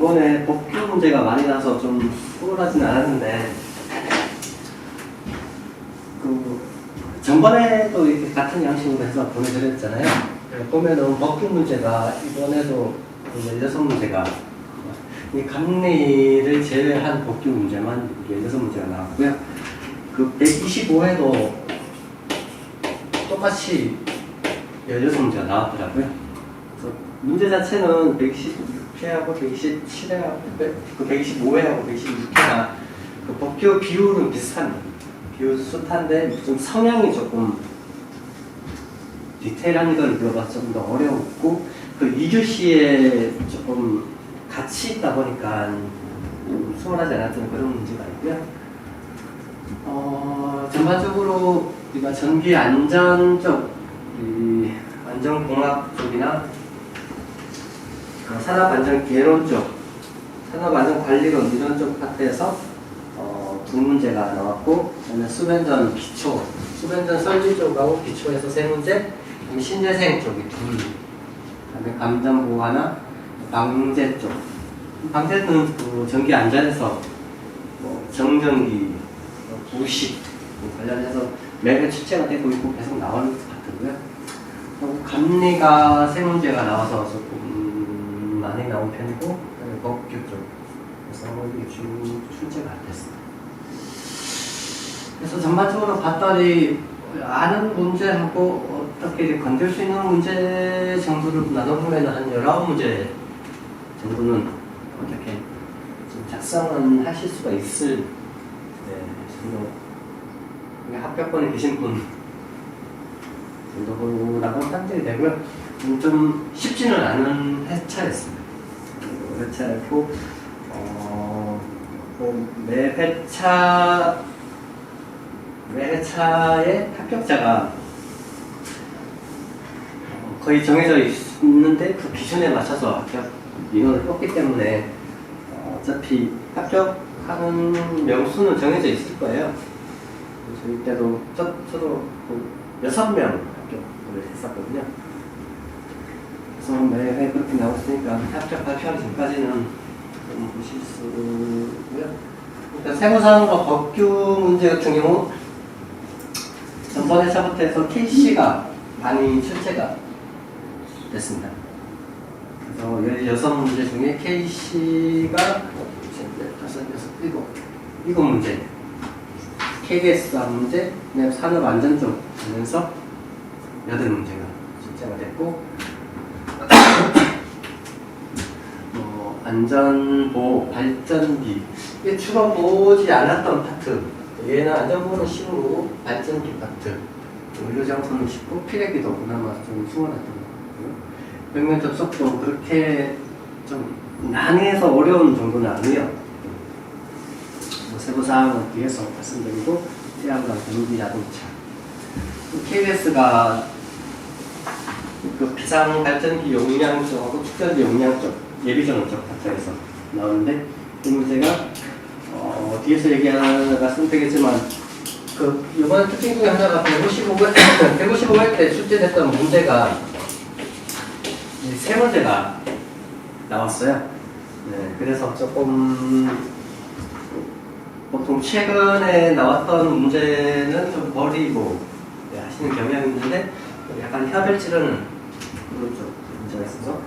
이번에 법규 문제가 많이 나서 좀 수월하진 않았는데, 전번에도 이렇게 같은 양식으로 해서 보내드렸잖아요. 보면은 법규 문제가 이번에도 16문제가, 이 감리를 제외한 법규 문제만 16문제가 나왔고요. 그 125회도 똑같이 16문제가 나왔더라고요. 그래서 문제 자체는 126회하고 127회하고 125회하고 126회가 그 법규 비율은 비슷합니다. 비율 숱한데 좀 성향이 조금 디테일한 걸 배워서 좀 더 어려웠고, 그 2교시에 조금 같이 있다 보니까 수월하지 않았던 그런 문제가 있고요. 전반적으로 우리가 전기 안전 쪽, 이 안전공학 쪽이나 산업안전 개론 쪽, 산업안전 관리론 이런 쪽 파트에서 두 문제가 나왔고, 그다음에 수변전 기초, 수변전 설비 쪽하고 기초에서 세 문제, 신재생 쪽이 둘, 그다음에 감전보호 하나, 방제 쪽. 방제는 그 전기 안전에서 정전기, 부식 관련해서 매일 출제가 되고 있고 계속 나오는 파트고요. 감리가 세 문제가 나와서 조금 많이 나온 편이고, 그다음에 법규 쪽에서 이게 주 출제가 안 됐습니다. 그래서 전반적으로 봤더니 아는 문제하고 어떻게 건들 수 있는 문제 정도를 나눠보면 한 19문제 정도는 어떻게 좀 작성은 하실 수가 있을 정도, 합격권에 계신 분 정도라고 판단이 되고요. 좀 쉽지는 않은 회차였습니다. 회차였고, 매 회차의 합격자가 거의 정해져 있는데 그 기준에 맞춰서 합격 인원을 뽑기 때문에 어차피 합격하는 명수는 정해져 있을 거예요. 저희 때도 저도 6명 합격을 했었거든요. 그래서 매회 그렇게 나왔으니까 합격하기 전까지는 좀 보실 수고요. 그러니까 세무사항과 법규 문제 같은 경우 전번 회차부터 해서 KC가 많이 출제가 됐습니다. 그래서 16문제 중에 KC가 7 문제, KBS 한 문제, 그다음에 산업안전 쪽 하면서 8문제가 출제가 됐고, 안전보호, 발전기, 이게 주로 보지 않았던 파트. 얘는 안전보호는 쉽고 발전기 파트, 의료장소는 쉽고 피레기도 그나마 좀 수월했던 것 같고요. 벽면 접속도 그렇게 좀 난해해서 어려운 정도는 아니에요. 세부사항은 뒤에서 말씀드리고, 태양광, 전기, 자동차. KBS가 그 비상 발전기 용량 쪽하고 축전기 용량 쪽, 예비전원 쪽 파트에서 나오는데, 이 문제가 뒤에서 얘기하다가 선택했지만, 이번 특징 중에 하나가 155회 때 출제됐던 문제가 이 세 문제가 나왔어요. 네, 그래서 조금 보통 최근에 나왔던 문제는 좀 버리고 하시는 경향이 있는데, 약간 혀를 찌르는 그런 쪽 문제가 있어서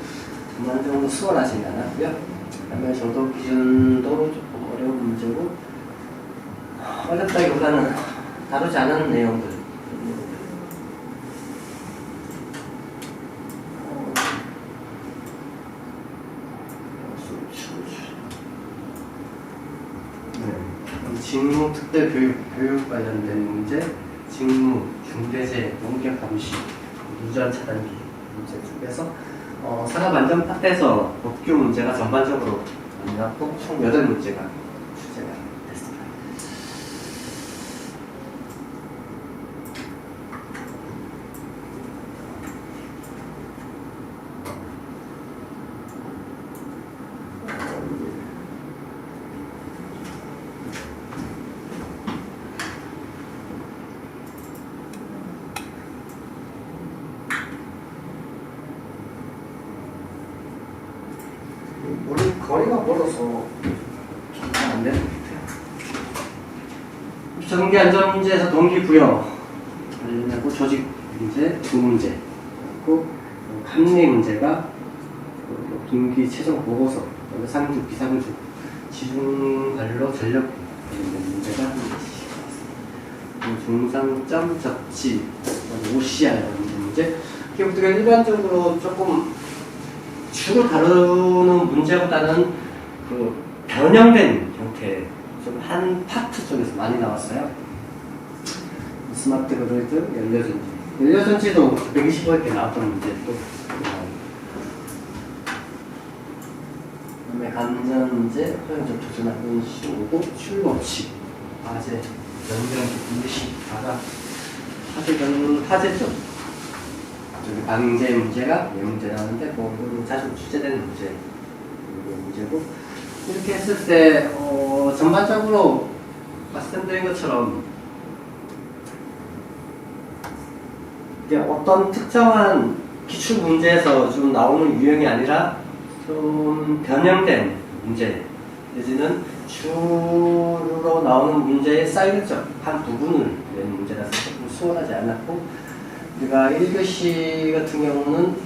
전반적으로 수월하지 않았고요. 그다음에 정도 기준도 조금 어려운 문제고, 어렵다기보다는 다루지 않은 내용들. 직무 특별 교육 관련된 문제, 직무, 중대재, 농격 감시, 유전 차단기 문제 쪽에서 산업안전 파트에서 법규 문제가 전반적으로 나왔고, 총 8문제가 출제가 됐습니다. 우리 거의 거리가 멀어서 잘 안 되는 것 같아요. 전기 안전 문제에서 동기부여 관련하고 조직 문제 두 문제, 그리고 감리 문제가 분기 최종 보고서, 상주, 비상주, 지중관로 전력 관련된 문제가 한 가지. 중상점 접지, OCR 문제. 이게 우리가 일반적으로 조금 주로 다루는 문제보다는 그 변형된 형태, 좀 한 파트 쪽에서 많이 나왔어요. 스마트 그리드, 연료전지. 연료전지도 125개 나왔던 문제 또 나옵니다. 그다음에 감전 문제, 소형적 조준한 인식 오고 출법칙, 화재, 연경기, 분식, 가가, 화재 쪽. 방제 문제가 몇 문제 나오는데, 자주 출제되는 문제고, 이렇게 했을 때, 전반적으로 말씀드린 것처럼, 이게 어떤 특정한 기출 문제에서 좀 나오는 유형이 아니라, 좀 변형된 문제, 내지는 주로 나오는 문제의 사이드적 한 부분을 낸 문제라서 조금 수월하지 않았고, 우리가 1교시 같은 경우는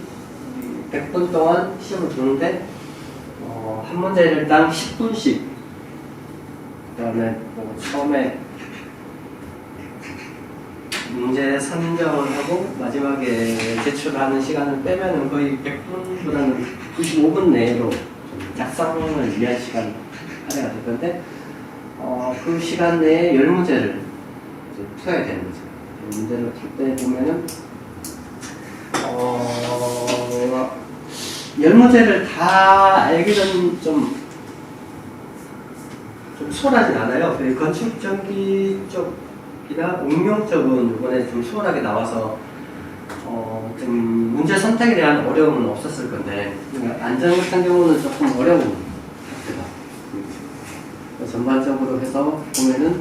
100분 동안 시험을 보는데 한 문제당 10분씩, 그 다음에 처음에 문제 선정을 하고 마지막에 제출하는 시간을 빼면 거의 100분보다는 95분 내로 작성을 위한 시간 할애가 될 건데, 그 시간 내에 10문제를 풀어야 되는 거죠. 문제를 풀 때 보면은 10문제를 다 알기는 좀 수월하진 않아요. 건축 전기 쪽이나 응용 쪽은 이번에 좀 수월하게 나와서 좀 문제 선택에 대한 어려움은 없었을 건데, 안전 같은 경우는 조금 어려운 상태다. 전반적으로 해서 보면은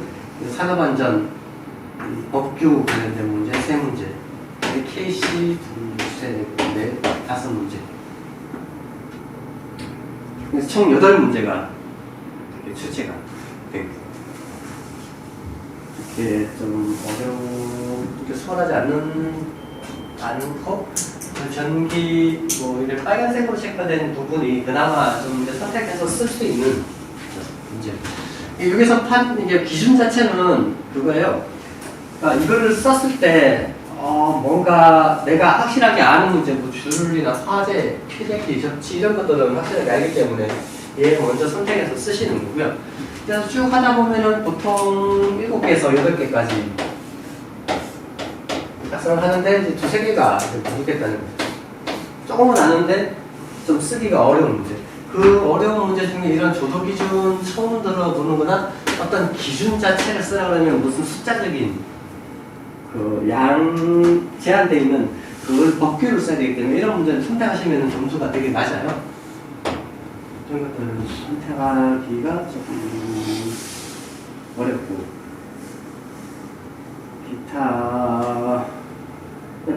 산업안전 법규 관련된 문제 3문제, KC 2세 5문제. 그래서 총 8문제가 출제가 됩니다. 이렇게 좀 이렇게 수월하지 않고, 전기, 이렇게 빨간색으로 체크된 부분이 그나마 좀 선택해서 쓸 수 있는 문제. 여기서 이게 기준 자체는 그거예요. 그러니까 이거를 썼을 때 뭔가 내가 확실하게 아는 문제, 줄이나 화재, 피대기, 접지 이런 것들은 확실하게 알기 때문에 얘 먼저 선택해서 쓰시는 거고요. 그래서 쭉 하다 보면은 보통 7개에서 8개까지 작성을 하는데 이제 2-3개가 부족했다는 거죠. 조금은 아는데 좀 쓰기가 어려운 문제. 그 어려운 문제 중에 이런 조도 기준 처음 들어보는거나 어떤 기준 자체를 쓰라 그러면 무슨 숫자적인 양 제한되어 있는 그걸 법규를 써야 되기 때문에 이런 문제를 선택하시면 점수가 되게 낮아요. 이런 것들은 선택하기가 조금 어렵고, 기타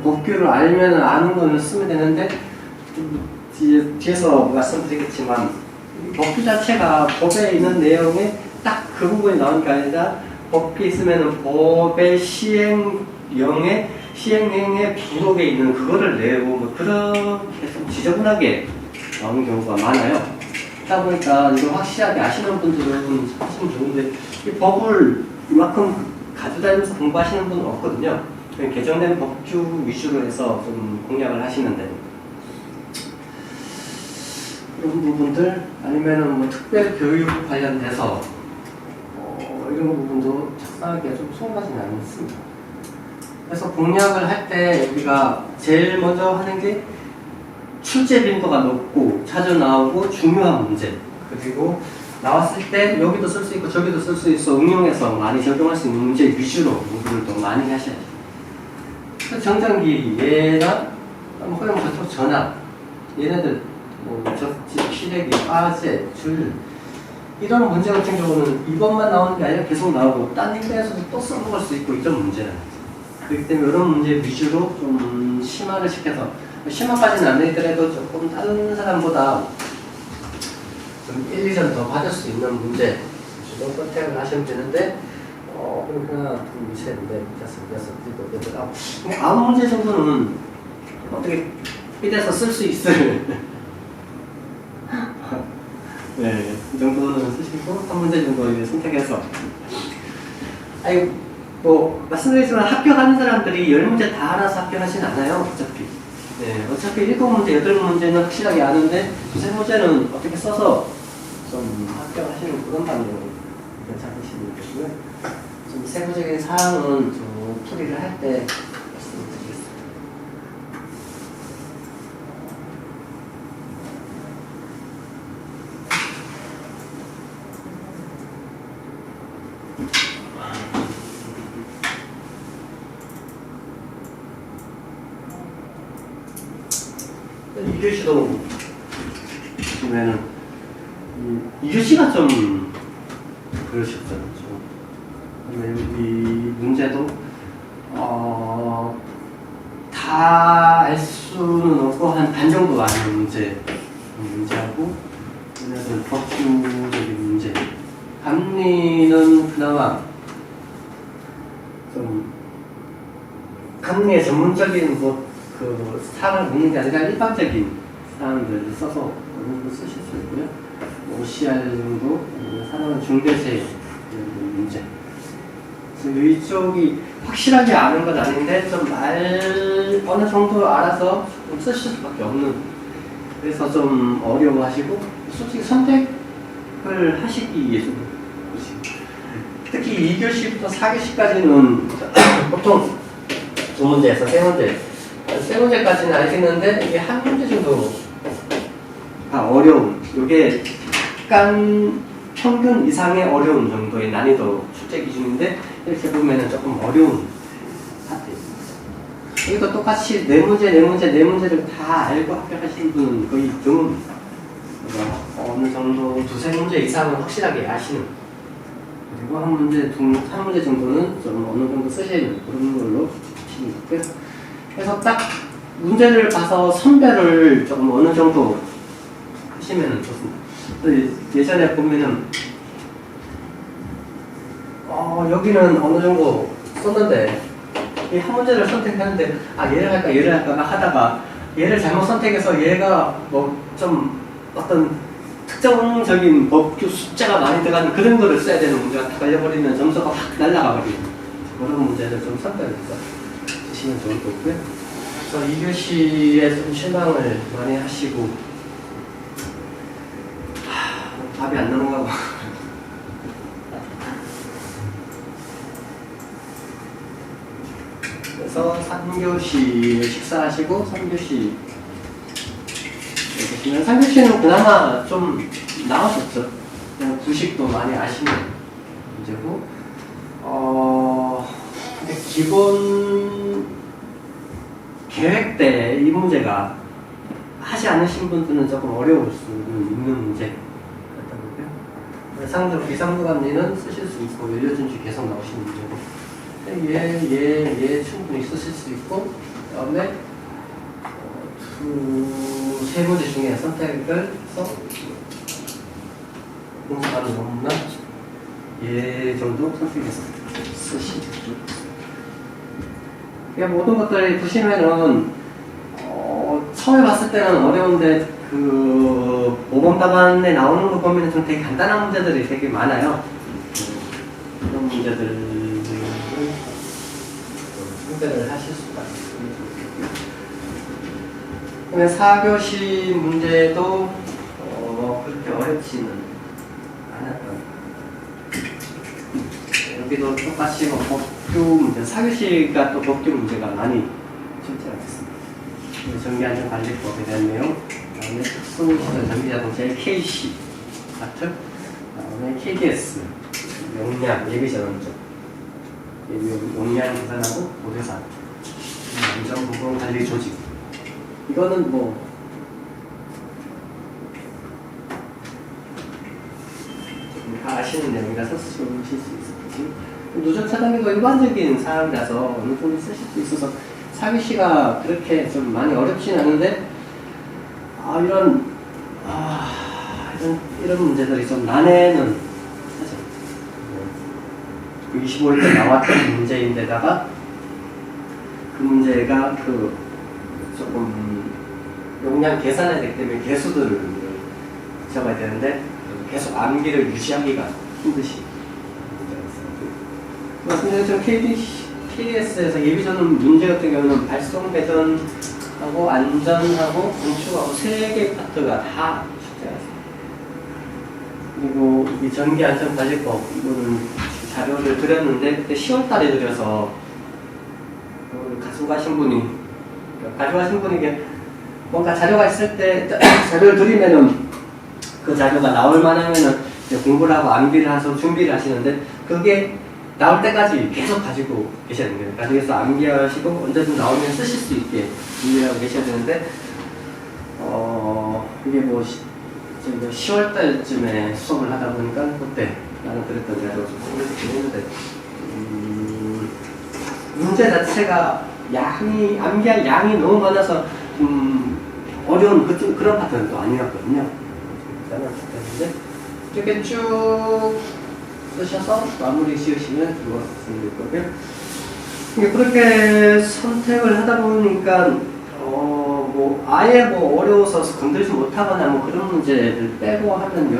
법규를 알면 아는 거는 쓰면 되는데, 뒤에서 말씀드리겠지만 법규 자체가 법에 있는 내용에 딱 그 부분이 나오는 게 아니라 법이 있으면 법의 시행령의 부록에 있는 그거를 내고 그렇게 좀 지저분하게 나오는 경우가 많아요. 그러다 보니까 이거 확실하게 아시는 분들은 참 좋은데, 이 법을 이만큼 가져다니면서 공부하시는 분은 없거든요. 개정된 법규 위주로 해서 좀 공략을 하시는데, 그런 부분들 아니면은 특별 교육 관련돼서 이런 부분도 작성하기가 좀 수월하지는 않습니다. 그래서 공략을 할 때 우리가 제일 먼저 하는 게 출제 빈도가 높고 자주 나오고 중요한 문제, 그리고 나왔을 때 여기도 쓸 수 있고 저기도 쓸 수 있어 응용해서 많이 적용할 수 있는 문제 위주로 공부를 더 많이 하셔야 돼요. 정전기, 예나 허용 저쪽 전압, 얘네들 접지, 피대기, 화재, 줄 이런 문제 같은 경우는 이것만 나오는 게 아니라 계속 나오고 딴 행사에서도 또 써먹을 수 있고 이런 문제라는 거죠. 그렇기 때문에 이런 문제 위주로 좀 심화를 시켜서, 심화까지는 안 되더라도 조금 다른 사람보다 좀 1, 2점 더 받을 수 있는 문제 주로 선택을 하시면 되는데 그럼 하나, 둘, 셋, 넷, 다섯, 여섯, 일곱, 여덟, 아홉 뭐 아홉 문제 정도는 어떻게 삐대서 쓸 수 있을 네, 이 정도는 쓰시고 한 문제 정도 이제 선택해서 아니 뭐 말씀드리지만 합격하는 사람들이 10문제 다 알아서 합격하진 않아요 어차피. 네, 어차피 7문제, 8문제는 확실하게 아는데 두세 문제는 어떻게 써서 좀 합격하시는 그런 방법을 잡으시면 되고요. 좀 세부적인 사항은 좀 풀이를 할 때 말씀을 드리겠습니다. 이규시도 보면은 이규시가 좀 그러셨죠. 이 문제도 다 알 수는 없고 한 반 정도 아는 문제하고 그래서 법규적인 문제 감리는 그나마 좀 감리의 전문적인 그 사항을 묻는 게 아니라 일반적인 사항들을 써서 어느 정도 쓰실 수 있고요. OCR 정도, 산업 중대세 문제. 이쪽이 확실하게 아는 건 아닌데 좀 어느 정도 알아서 좀 쓰실 수밖에 없는. 그래서 좀 어려워하시고 솔직히 선택을 하시기 위해서 특히 2교시부터 4교시까지는 보통 2문제에서 3문제. 3문제까지는 알겠는데 이게 한 문제 정도가 어려운. 이게 약간 평균 이상의 어려운 정도의 난이도 출제 기준인데 이렇게 보면은 조금 어려운 파트입니다. 여기도 똑같이 4문제를 다 알고 합격하시는 분은 거의 드뭅니다. 어느 정도 2-3문제 이상은 확실하게 아시는, 그리고 한 문제 정도는 좀 어느 정도 쓰시는 그런 걸로 보시면 좋고요. 그래서 딱 문제를 봐서 선별을 조금 어느 정도 하시면 좋습니다. 예전에 보면은 여기는 어느 정도 썼는데 이 한 문제를 선택하는데 얘를 할까 하다가 얘를 잘못 선택해서 얘가 뭐 좀 어떤 특정적인 법규 숫자가 많이 들어가는 그런 거를 써야 되는 문제가 딱 걸려버리면 점수가 확 날아가 버리는 그런 문제를 좀 선별해서 주시면 좋을 거고요. 그래서 2교시에 좀 실망을 많이 하시고 답이 안 넘어가고 그래서 3교시 식사하시고 3교시 보시면 3교시는 그나마 좀 나으셨죠. 그냥 구식도 많이 아시는 문제고 근데 기본 계획 때 이 문제가 하지 않으신 분들은 조금 어려울 수는 있는 문제 상대로 비상도 감리는 쓰실 수 있고 연료준지 계속 나오시는 문제고 얘 충분히 쓰실 수 있고 그 다음에 세 문제 중에 선택을 해서 공부하는 너무나 얘 정도 선택해서 쓰시죠. 그냥 모든 것들을 보시면은 처음에 봤을 때는 어려운데 그 모범 답안에 나오는 거 보면 좀 되게 간단한 문제들이 되게 많아요. 그런 문제들을 선별을 하실 수가 있습니다. 그러면 4교시 문제도 그렇게 어렵지는 않았던. 여기도 똑같이 법규 문제, 4교시가 또 법규 문제가 많이 출제가 됐습니다. 전기안전관리법에 대한 내용, 그다음에 특수시설 전기자동차의 KC 같은, 그다음에 KDS 용량 예비전원적 용량 계산하고 보대산 안전부분 관리 조직. 이거는 뭐 다 아시는 내용이라서 쓰실 수 있을지. 누적 차단기도 일반적인 사항이라서 어느 정도 쓰실 수 있어서 4교시가 그렇게 좀 많이 어렵진 않은데 이런 문제들이 좀 난해는 하죠. 25일 때 나왔던 문제인데다가 그 문제가 그 조금 용량 계산해야 되기 때문에 개수들을 적어야 되는데 계속 암기를 유지하기가 힘드시 말씀드린 KDS에서 예비전은 문제 같은 경우는 발송 배전하고 안전하고 건축하고 세 개 파트가 다 숙제가 있습니다. 그리고 이 전기 안전 관리법 이거는 자료를 드렸는데 그때 10월달에 드려서 가져가신 분이 이게 뭔가 자료가 있을 때 자료를 드리면은 그 자료가 나올 만하면은 공부를 하고 암기를 해서 준비를 하시는데 그게 나올 때까지 계속 가지고 계셔야 됩니다. 그래서 암기하시고 언제든 나오면 쓰실 수 있게 준비를 하고 계셔야 되는데 이게 뭐 10월 달쯤에 수업을 하다 보니까 그때 나는 그랬던 자료가 좀 생겼긴 했는데 문제 자체가 암기할 양이 너무 많아서 어려운 그런 파트는 또 아니었거든요. 이렇게 쭉 쓰셔서 마무리 지으시면 좋을 거고요. 그렇게 선택을 하다 보니까 뭐 아예 뭐 어려워서 건들지 못하거나 뭐 그런 문제를 빼고 하면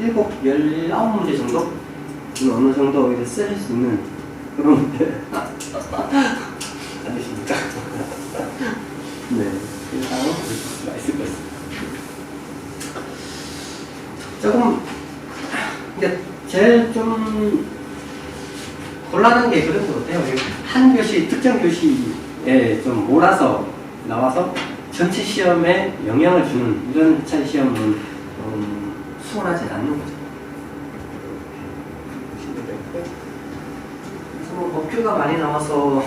17, 19문제 정도? 어느 정도 이제 쓸 수 있는 그런 문제 아니십니까? 네. 그 다음 볼 수가 있을 것 같습니다. 조금 근데 제일 좀 곤란한 게 그런 것 같아요. 한 교시, 특정 교시에 좀 몰아서 나와서 전체 시험에 영향을 주는 이런 회차 시험은 수월하지 않는 거죠. 그래서 뭐 법규가 많이 나와서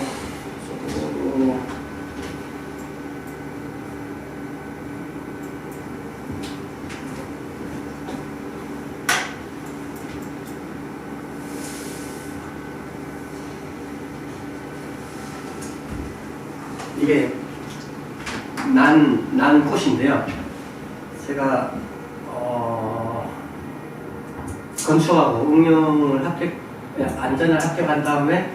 이게 난 곳인데요. 제가 건축하고 응용을 안전을 합격한 다음에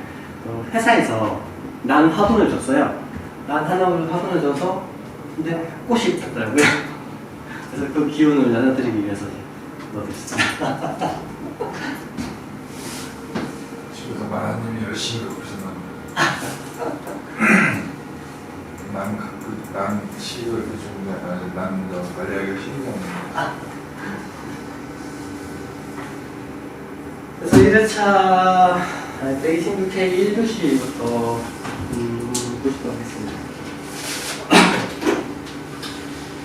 회사에서 난 화분을 줬어요. 난 화분을 줘서 근데 꽃이 있더라고요. 그래서 그 기운을 나눠드리기 위해서 넣어드렸습니다. 집에서 마라님이 열심히 그러셨나 난 시를 해주는데 난 관리하기가 힘이 없네. 그래서 1회차 126K 1교시부터 보시도록 하겠습니다.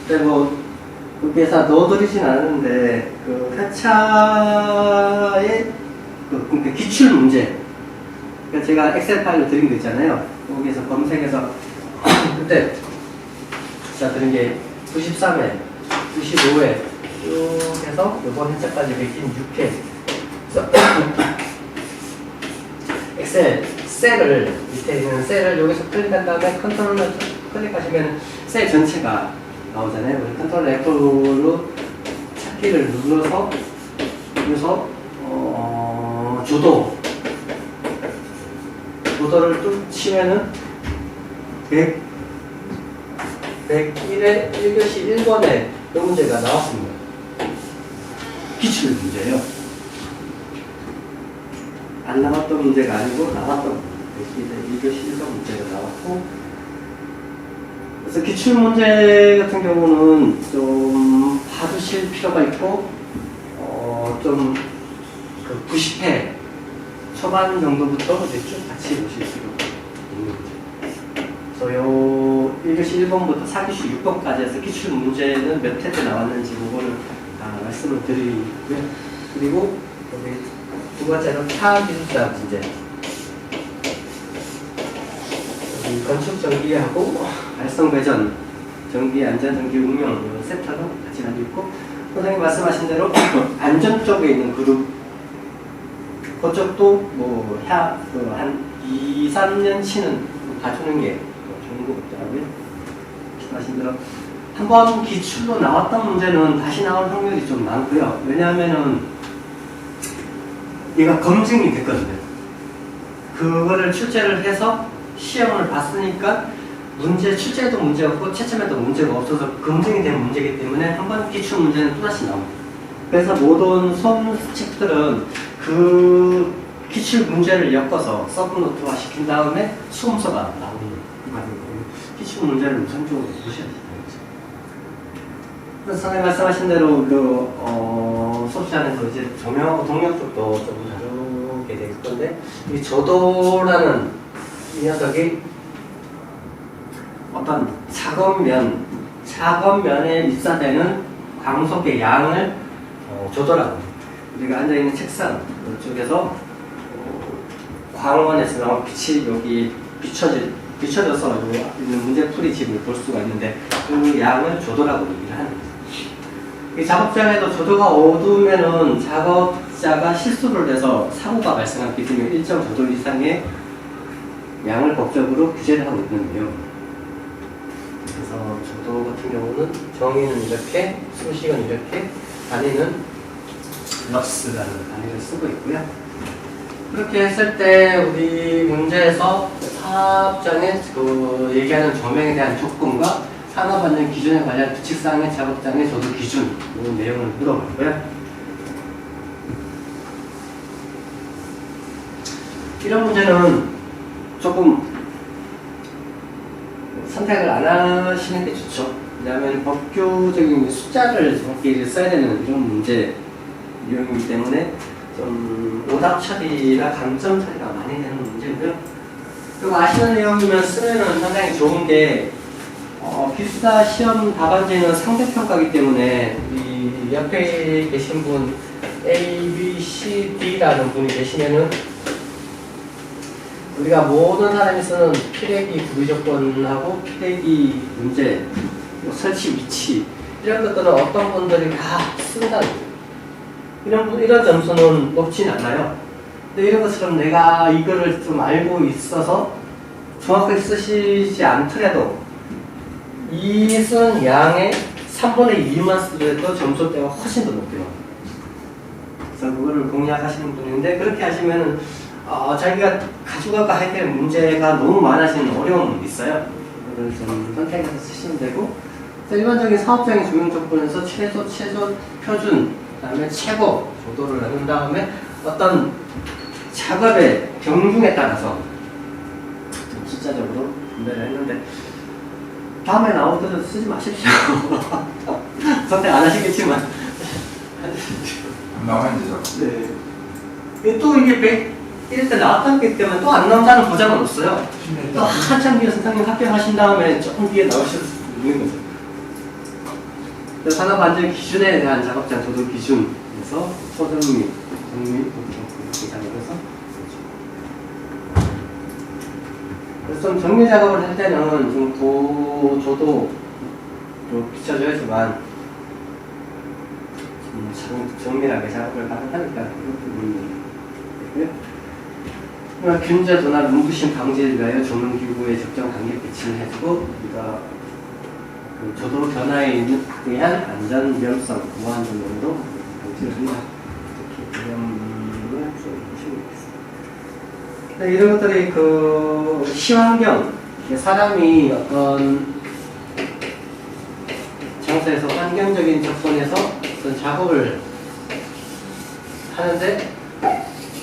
근데 뭐 여기에서 넣어드리진 않았는데 그 회차의 그러니까 기출 문제, 그러니까 제가 엑셀 파일을 드린 거 있잖아요. 여기에서 검색해서 그때 제가 드린 게 93회, 95회 쭉 해서 이번 회차까지 126회. 그래서 엑셀 셀을 밑에 있는 셀을 여기서 클릭한 다음에 컨트롤을 클릭하시면 셀 전체가 나오잖아요. 그래서 컨트롤 F로 찾기를 눌러서 여기서 조도를 뚝 치면은 101회 1교시 1번에 이 문제가 나왔습니다. 기출 문제예요. 안 나왔던 문제가 아니고 나왔던 1교시 1번 문제가 나왔고, 그래서 기출 문제 같은 경우는 좀 봐두실 필요가 있고, 좀 그 90회 초반 정도부터 이제 쭉 같이 보실 필요가 있는 거죠. 그래서 요 1교시 1번부터 4교시 6번까지 해서 기출 문제는 몇 회 때 나왔는지 그거를 다 말씀을 드리고요. 그리고 여기 두 번째는 타기술사 문제. 여기 건축 전기하고 발성 배전, 전기 안전 전기 운영 세터도 같이 가지고 있고, 선생님 말씀하신 대로 안전 쪽에 있는 그룹 그쪽도 뭐 한 2, 3년치는 봐주는 게 좋은 것 같더라고요. 말씀하신 대로 한번 기출로 나왔던 문제는 다시 나올 확률이 좀 많고요. 왜냐하면은 얘가 검증이 됐거든요. 그거를 출제를 해서 시험을 봤으니까 출제에도 문제가 없고 채점에도 문제가 없어서 검증이 된 문제이기 때문에 한번 기출 문제는 또다시 나옵니다. 그래서 모든 수험책들은 그 기출 문제를 엮어서 서브노트화 시킨 다음에 수험서가 나오는 기출 문제를 우선적으로 보셔야 됩니다. 그래서 선생님 말씀하신 대로 수업 시간에서 이제 조명하고 동력 쪽도 좀 다루게 될 건데, 이 조도라는 이 녀석이 어떤 작업면에 입사되는 광속의 양을 조도라고 합니다. 우리가 앉아있는 책상 쪽에서 광원에서 나온 빛이 여기 비춰져서 있는 문제풀이 집을 볼 수가 있는데 그 양을 조도라고 얘기를 하는 거죠. 이 작업장에도 조도가 어두우면은 작업자가 실수를 해서 사고가 발생하기 때문에 일정 조도 이상의 양을 법적으로 규제를 하고 있는데요. 그래서 조도 같은 경우는 정의는 이렇게, 수식은 이렇게, 단위는 럭스라는 단위를 쓰고 있고요. 그렇게 했을 때 우리 문제에서 사업장에 얘기하는 조명에 대한 조건과 산업안전 기준에 관련 규칙사항의 작업장의 조도 기준 이런 내용을 물어봤고요. 이런 문제는 조금 선택을 안 하시는 게 좋죠. 왜냐하면 법규적인 숫자를 정확히 써야 되는 이런 문제 유형이기 때문에 좀 오답 처리나 감점 처리가 많이 되는 문제고요. 그리고 아시는 내용이면 쓰면은 상당히 좋은 게 기숙사 시험 답안지는 상대평가이기 때문에 이 옆에 계신 분 A, B, C, D라는 분이 계시면은 우리가 모든 사람이 쓰는 피레기 구비조건하고 피레기 문제, 설치 위치 이런 것들은 어떤 분들이 다 쓴다는 거예요. 이런 점수는 높진 않아요. 근데 이런 것처럼 내가 이거를 좀 알고 있어서 정확하게 쓰시지 않더라도 이 쓴 양의 3분의 2만 쓰더라도 점수대가 훨씬 더 높게요. 그래서 그거를 공략하시는 분인데 그렇게 하시면은 자기가 가지고 가야 될 문제가 너무 많아지는 어려움이 있어요. 그걸 좀 선택해서 쓰시면 되고, 일반적인 사업장의 조명 조건에서 최소, 표준, 그 다음에 최고 조도를 나눈 다음에 어떤 작업의 경중에 따라서 좀 숫자적으로 분배를 했는데, 다음에 나올 때도 쓰지 마십시오. 선택 안 하시겠지만. 나만 되죠. 네. 또 이게 100일 때 나왔기 때문에 또 안 나온다는 보장은 없어요. 또 한참 뒤에 선생님 합격하신 다음에 조금 뒤에 나오실 수 있는 거죠. 그래서 산업안전 기준에 대한 작업장 조도 기준에서 소정 및 정밀 이렇게 작업해서 그래서 좀 정밀 작업을 할 때는 좀 고조도로 비춰줘야지만 정밀하게 작업을 가능하니까 그런 부분이 있고요. 균제도나 눈부심 방지를 위하여 조명기구의 적정 간격 배치를 해주고 우리가 그 조도 변화에 대한 안전 위험성 무한 조명도 방지를 한다. 이렇게 개념을 좀 보시면 되겠습니다. 이런 것들이 그 시환경, 사람이 어떤 장소에서 환경적인 조건에서 어떤 작업을 하는데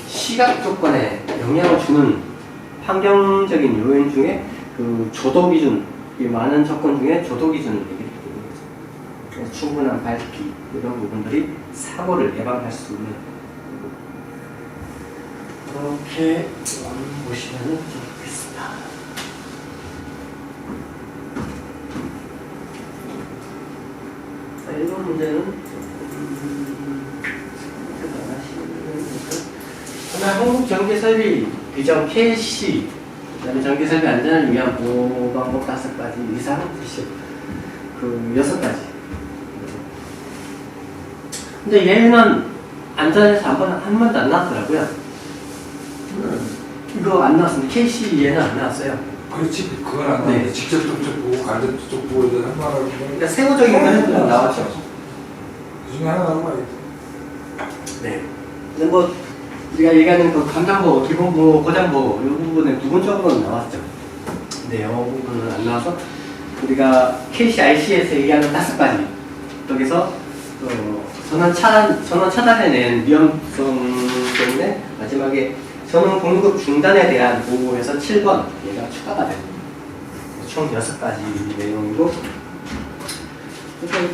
시각 조건에 영향을 주는 환경적인 요인 중에 그 조도 기준, 많은 조건 중에 조도 기준을 얘기를 드리는 거죠. 충분한 밝기 이런 부분들이 사고를 예방할 수 있는 이렇게 보시면 좋겠습니다. 자, 이번 문제는 한국전기설비 규정 KC, 그 다음에 전기설비 안전을 위한 보호 방법 5가지 이상 드시고, 그 6가지. 근데 얘는 안전에서 한 번도 안 나왔더라고요. 이거 안 나왔습니다. KC 얘는 안 나왔어요. 그렇지, 그건 안 네. 나오는데 직접 쪽 보고 간접 쪽 보고 이제 한 말을 보면 그러니까 세부적인 거는 좀 나왔죠. 그 중에 하나 나온 거 아니지? 네. 근데 뭐 우리가 얘기하는 그 감정보호, 기본보호, 고장보호 이 부분은 부분적으로는 나왔죠. 네, 이 부분은 안 나와서 우리가 KCIC에서 얘기하는 5가지 여기서 전원 차단해낸 위험성 때문에 마지막에 전원 공급 중단에 대한 보호에서 7번 얘가 추가가 됩니다. 총 6가지 내용이고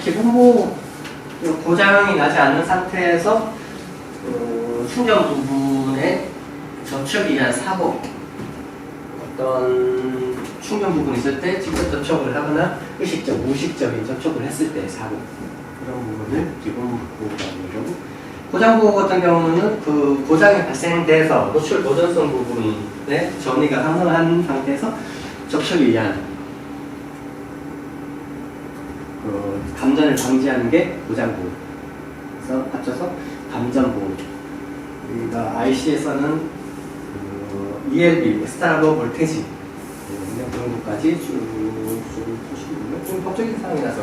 기본보호 고장이 나지 않는 상태에서 충전 부분에 접촉이 의한 사고, 어떤 충전 부분이 있을 때 직접 접촉을 하거나 의식적, 무의식적인 접촉을 했을 때의 사고, 그런 부분을 기본 보호라는 거고, 고장 보호 같은 경우는 그 고장이 발생돼서 노출 보존성 부분에 정리가 가능한 상태에서 접촉에 의한 그 감전을 방지하는 게 고장 보호. 그래서 합쳐서 감전 보호. 우리가 IC에서는 ELB, 엑스트라버 볼테지 그런 것까지 쭉 보시면 좀 법적인 사항이라서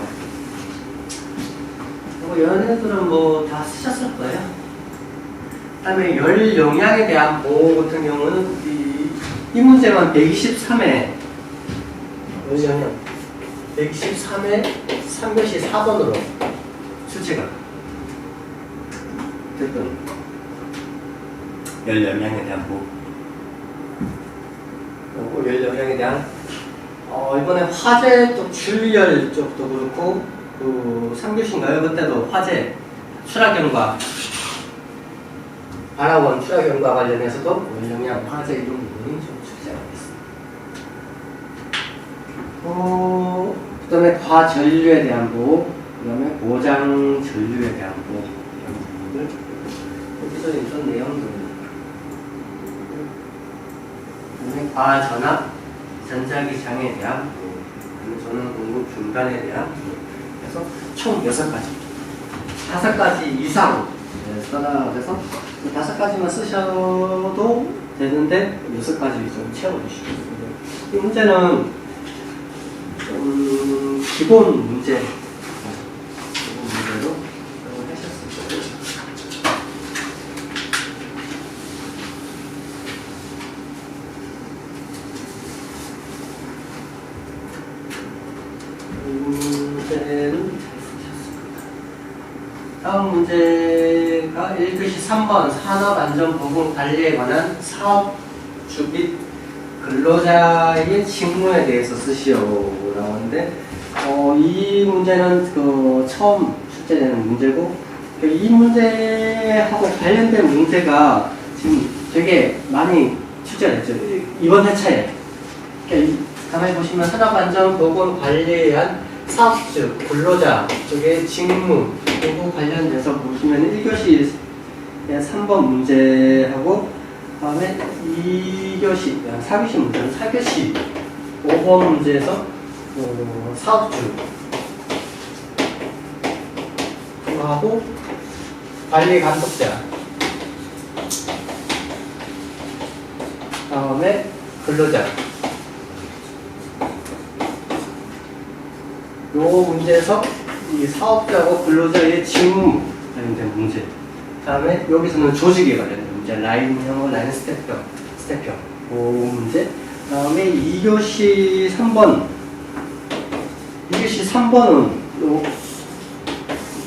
얘네들은 뭐 다 쓰셨을 거예요. 그 다음에 열 용량에 대한 보호 같은 경우는 이 문제만 123회 열 용량 123회 3교시 4번으로 출제가 됐던 열 용량에 대한 보호. 그리고 열 용량에 대한 이번에 화재 쪽 줄열 쪽도 그렇고 그 3교시인가요? 그때도 화재 출하경과 발화원 출하경과 관련해서도 열 용량 화재 이런 부분이 좀 출제가 됐습니다. 그 다음에 과전류에 대한 보호, 그 다음에 고장 전류에 대한 보호 이런 부분을 여기서 있던 내용들. 과전압 전자기 장애에 대한 전원 공급 중단에 대한 그래서 총 6가지 5가지 이상 써놔서 5가지만 쓰셔도 되는데 6가지 좀 채워주시고 이 문제는 기본 문제로 하셨을 거예요. 다음 문제가 1교시 3번 산업안전보건관리에 관한 사업주 및 근로자의 직무에 대해서 쓰시오 나오는데 이 문제는 그 처음 출제되는 문제고 이 문제하고 관련된 문제가 지금 되게 많이 출제가 됐죠. 이번 회차에 가만히 보시면 산업안전보건관리에 의한 사업주, 근로자 쪽의 직무 그리고 관련돼서 보시면 1교시 3번 문제하고 다음에 2교시, 4교시 문제는 4교시 5번 문제에서 사업주 하고 관리 감독자 다음에 근로자 요 문제에서 이 사업자하고 근로자의 직무 관련된 문제. 다음에 여기서는 조직에 관련된 문제. 라인형, 라인 스텝형. 그 문제. 다음에 2교시 3번. 2교시 3번은 요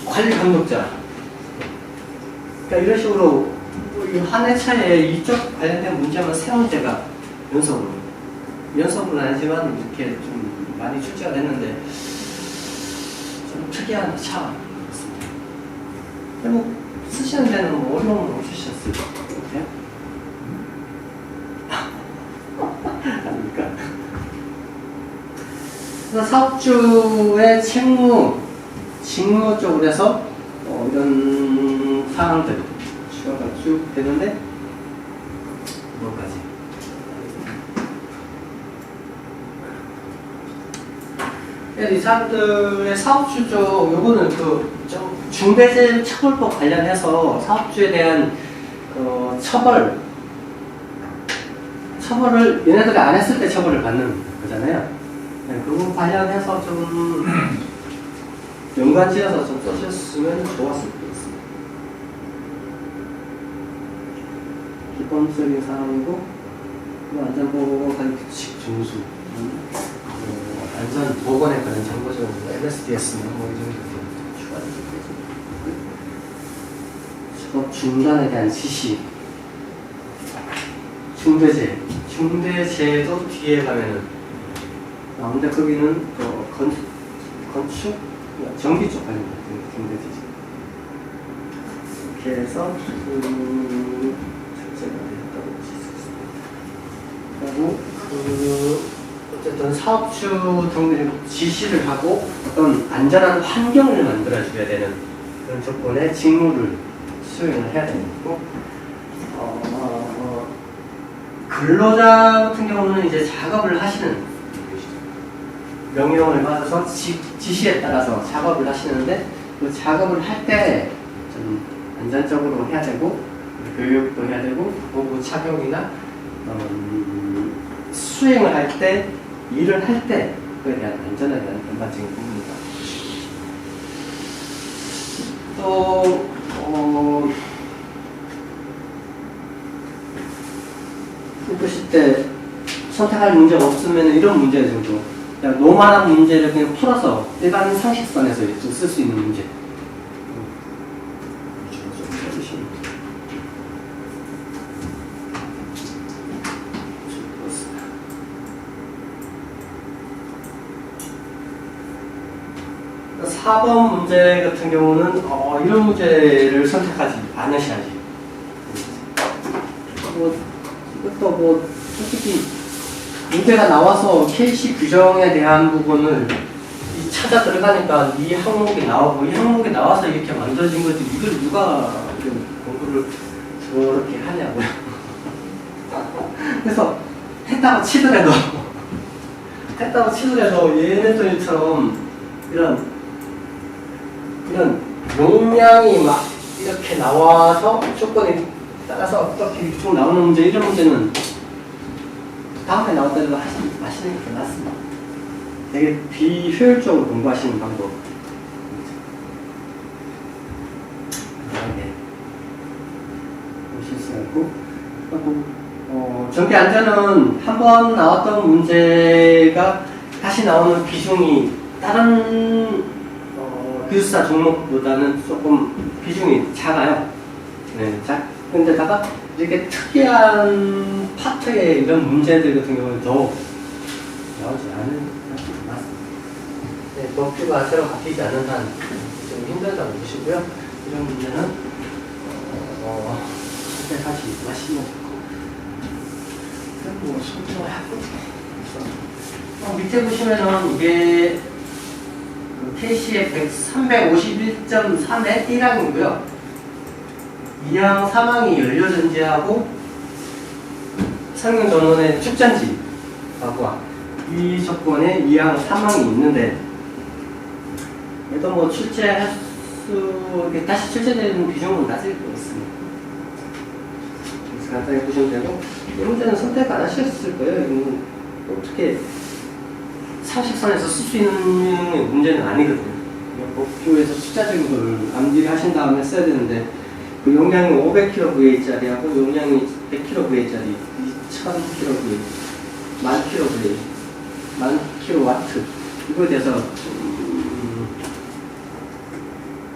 관리 감독자. 그러니까 이런 식으로 이 한 회차에 이쪽 관련된 문제만 세 문제가 연속으로 아니지만 이렇게 좀 많이 출제가 됐는데 좀 특이한 차였습니다. 뭐 쓰시는 데는 뭐 어려움은 없으셨을 것 같아요. 아닙니까? 그래서 사업주의 직무 쪽으로 해서 이런 사항들 추가가 쭉 되는데 뭐까지? 이 사람들의 사업주 쪽 요거는 그 중대재해처벌법 관련해서 사업주에 대한 처벌 처벌을 얘네들이 안 했을 때 처벌을 받는 거잖아요. 네, 그거 관련해서 좀 연관지어서 좀 써주셨으면 좋았을 것 같습니다. 기본적인 사항이고 안전보건 관리 규칙 준수, 안전보건에 관련 정보적인 MSDS나 뭐 이 정도 추가되고, 중단에 대한 지시, 중대재해도 뒤에 가면은 나오는데 거기는 건축, 전기 쪽 관련된 중대재해. 이렇게 해서 출제가 되었다고 볼 수 있습니다. 그리고 어쨌든 사업주 등들이 지시를 하고 어떤 안전한 환경을 만들어줘야 되는 그런 조건의 직무를 수행을 해야 되는 거고, 근로자 같은 경우는 이제 작업을 하시는 명령을 받아서 지시에 따라서 작업을 하시는데 그 작업을 할 때 좀 안전적으로 해야 되고 교육도 해야 되고 보호 착용이나 수행을 할 때 일을 할 때 그에 대한 안전에 대한 전반적인 부분입니다. 또 보실 때 선택할 문제가 없으면 이런 문제 정도, 그냥 노멀한 문제를 그냥 풀어서 일반 상식선에서 쓸 수 있는 문제. 사 4번 문제 같은 경우는 이런 문제를 선택하지 않으셔야지. 이것도 솔직히 문제가 나와서 KC 규정에 대한 부분을 찾아 들어가니까 이 항목이 나오고 이 항목이 나와서 이렇게 만들어진 거지 이걸 누가 공부를 저렇게 하냐고요. 그래서 했다고 치더라도 얘네들처럼 이런 용량이 막 이렇게 나와서 조건에 따라서 어떻게 쭉 나오는 문제, 이런 문제는 다음에 나올 때도 하시는 게 낫습니다. 되게 비효율적으로 공부하시는 방법. 보실 수 있고, 전기 안전은 한 번 나왔던 문제가 다시 나오는 비중이 다른 기술사 종목보다는 조금 비중이 작아요. 네, 근데다가 이렇게 특이한 파트의 이런 문제들 같은 경우는 더 나오지 않은 것 같습니다. 네, 법규가 새로 바뀌지 않는 한 좀 힘들다고 보시고요. 이런 문제는 선택하지 마시면 좋고, 그리고 손질을 하고, 밑에 보시면은 이게 KC의 351.3의 1항이고요. 2항 3항이 연료전지하고 상용전원의 축전지하고 이 조건에 2항 3항이 있는데, 얘도 뭐 다시 출제되는 비중은 낮을 것 같습니다. 그래서 간단히 보시면 되고, 이 문제는 선택 안 하셨을 거예요. 이건 어떻게 상식선에서 쓸 수 있는 문제는 아니거든요. 법규에서 숫자적인 걸 암기를 하신 다음에 써야 되는데, 그 용량이 500kV짜리하고 용량이 100kV짜리, 2000kV, 1000kV, 1000kW 이거에 대해서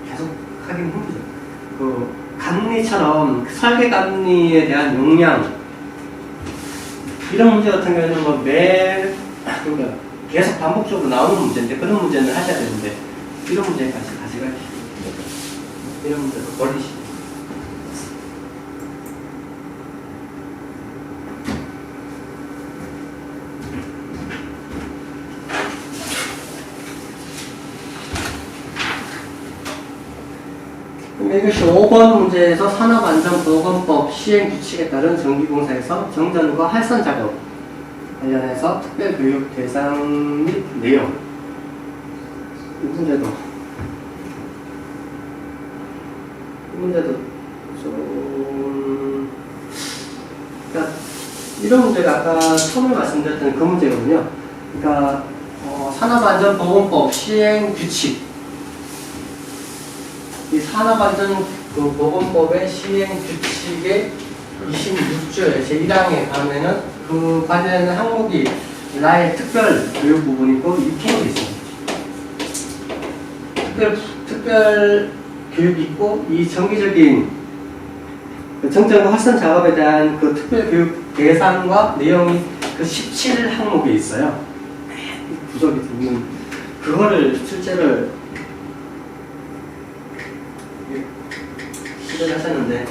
계속 하긴 힘들죠. 그 감리처럼 설계 감리에 대한 용량, 이런 문제 같은 경우에는 뭐 그러니까 계속 반복적으로 나오는 문제인데, 그런 문제는 하셔야 되는데 이런 문제까지 가져가시고 이런 문제도 버리시고. 이것이 5번 문제에서 산업안전보건법 시행규칙에 따른 전기공사에서 정전과 할선 작업 관련해서 특별교육 대상 및 내용. 이 문제도 좀, 그러니까 이런 문제가 아까 처음에 말씀드렸던 그 문제거든요. 그러니까 산업안전보건법 시행 규칙. 이 산업안전보건법의 시행 규칙의 26조에 제1항에 가면은 그 관련된 항목이 나의 특별 교육 부분이 있고 이렇게 있습니다. 특별 교육이 있고 이 정기적인 정전과 활선 작업에 대한 그 특별 교육 대상과 내용이 그 17항목에 있어요. 부적이 있는 그거를 실제로 시도를 하셨는데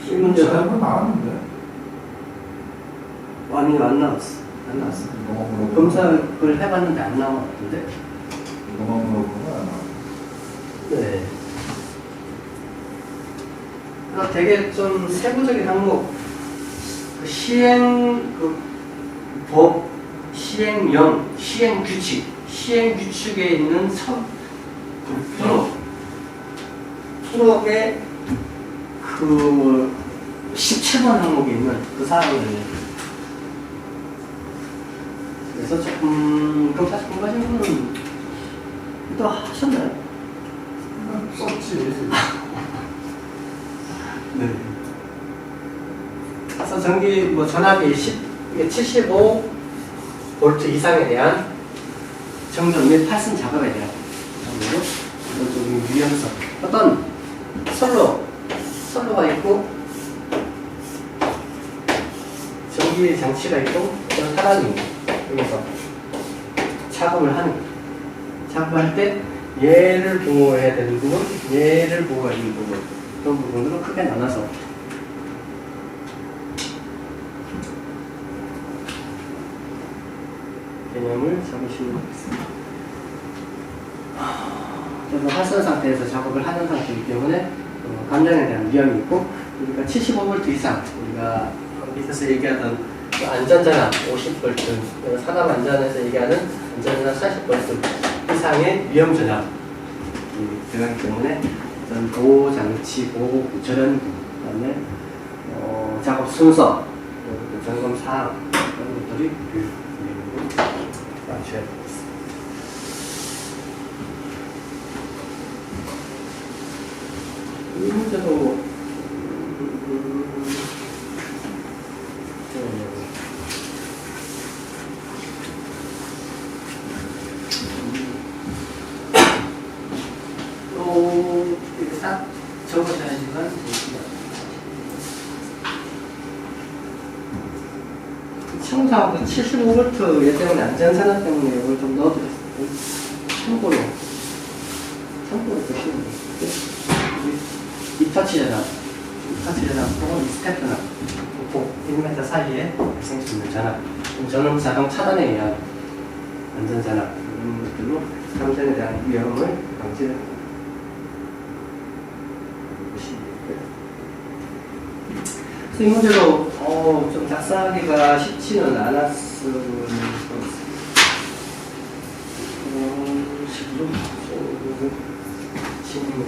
이 문제가 잘못 나왔는데. 아니 안 나왔어. 안 나왔어. 검사를 해봤는데 안 나온 것 같은데. 이거만 물어보는 거야. 네. 그래서 되게 좀 세부적인 항목, 그 시행 법, 시행령, 시행규칙, 시행규칙에 있는 프로의 그 17번 항목에 있는 그 사항을 그래서 조금 그럼 사실 공부하신 분은 또 하셨나요? 썼지. 네. 그래서 전기 뭐 전압이 75V 이상에 대한 정전 및 팔선 작업에 대한 정도로 이런 좀 유연성. 어떤 선로가 있고 전기 장치가 있고 어떤 사람이 여기서 작업을 하는 거예요. 작업할 때 얘를 보호해야 되는 부분, 얘를 보호해야 되는 부분 그런 부분으로 크게 나눠서 개념을 잡으시면 되겠습니다. 그래서 활선 상태에서 작업을 하는 상태이기 때문에 감전에 대한 위험이 있고 우리가 75V 이상 우리가 밑에서 얘기하던 그 안전전압 50V 산업 안전에서 얘기하는 안전전압 40V 이상의 위험 전압이 들어가기 때문에 어떤 보호 장치, 보호 구철현 그다음에 작업 순서, 점검 사항 이런 것들이 교육으로 맞춰야 되겠습니다. 이 문제도 이렇게 딱 적어줘야지만 청소하고 75V 얘 때문에 안전산업 때문에 이걸 좀 넣어드렸어요. 참고로 보시면 돼요. 이 터치전압 혹은 이 스태프나 1m 사이에 발생 수 있는 전압, 저는 자동 차단에 의한 안전전압 이런 것들로 감전에 대한 위험을 방지를 그래서 이 문제도 좀 작성하기가 쉽지는 않았을 것 같습니다. 질문들